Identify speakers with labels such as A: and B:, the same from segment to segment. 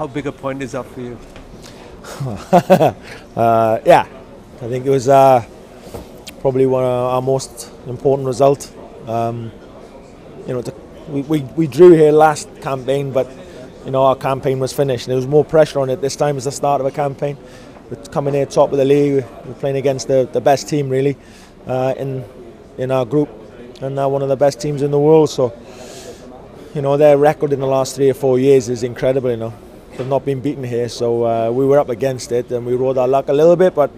A: How big a point is that for you?
B: Yeah, I think it was probably one of our most important result. We drew here last campaign, but our campaign was finished. There was more pressure on it this time as the start of a campaign. We're coming here top of the league. We're playing against the best team really in our group, and now one of the best teams in the world. So their record in the last 3 or 4 years is incredible. They've not been beaten here, so we were up against it and we rode our luck a little bit, but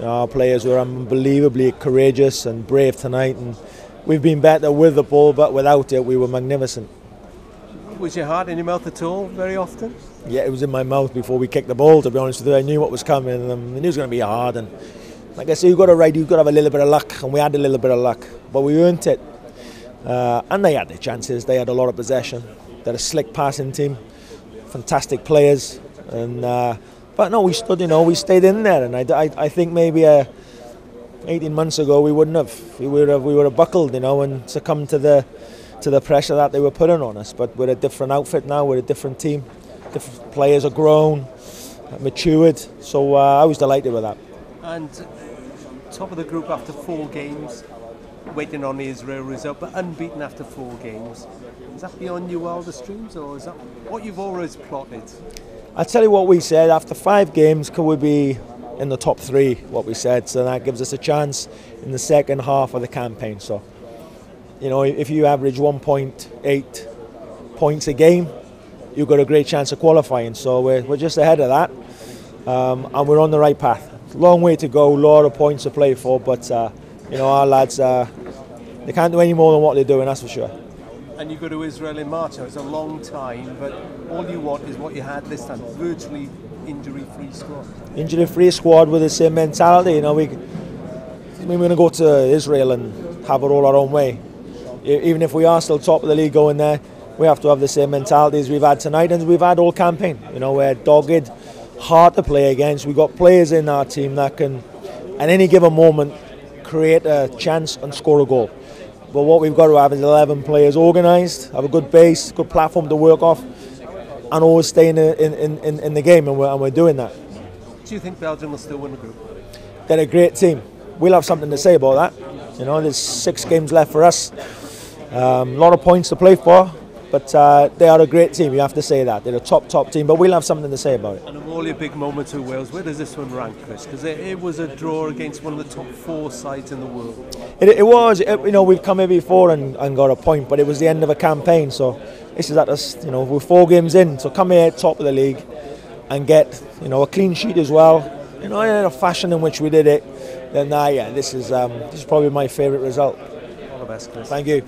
B: our players were unbelievably courageous and brave tonight, and we've been better with the ball, but without it we were magnificent.
A: Was your heart in your mouth at all very often?
B: Yeah, it was in my mouth before we kicked the ball, to be honest with you. I knew what was coming and I knew it was going to be hard, and like I say, you've got to have a little bit of luck, and we had a little bit of luck, but we earned it. And they had their chances. They had a lot of possession. They're a slick passing team, fantastic players, and but no, we stood. We stayed in there, and I think maybe 18 months ago we would have buckled, and succumbed to the pressure that they were putting on us. But we're a different outfit now. We're a different team. Different players are grown, matured. So I was delighted with that.
A: And top of the group after 4 games. Waiting on the Israel result, but unbeaten after 4 games. Is that beyond your wildest dreams, or is that what you've always plotted?
B: I'll tell you what we said. After 5 games, could we be in the top 3? What we said, so that gives us a chance in the second half of the campaign. So, if you average 1.8 points a game, you've got a great chance of qualifying. So we're just ahead of that, and we're on the right path. Long way to go, a lot of points to play for, but. Our lads, they can't do any more than what they're doing, that's for sure.
A: And you go to Israel in March. It's a long time, but all you want is what you had this time, virtually injury-free squad.
B: Injury-free squad with the same mentality. We're going to go to Israel and have it all our own way. Even if we are still top of the league going there, we have to have the same mentality as we've had tonight and we've had all campaign. We're dogged, hard to play against. We've got players in our team that can, at any given moment, create a chance and score a goal. But what we've got to have is 11 players organised, have a good base, good platform to work off, and always stay in the game, and we're doing that.
A: Do you think Belgium will still win the group?
B: They're a great team. We'll have something to say about that. There's 6 games left for us. A lot of points to play for, but they are a great team, you have to say that. They're a top team, but we'll have something to say about it.
A: And of all your big moments with Wales, where does this one rank, Chris? Because it was a draw against one of the top 4 sides in the world.
B: It was. We've come here before and got a point, but it was the end of a campaign, so this is at us. We're 4 games in, so come here top of the league and get a clean sheet as well. In a fashion in which we did it, then this is probably my favourite result.
A: All the best, Chris.
B: Thank you.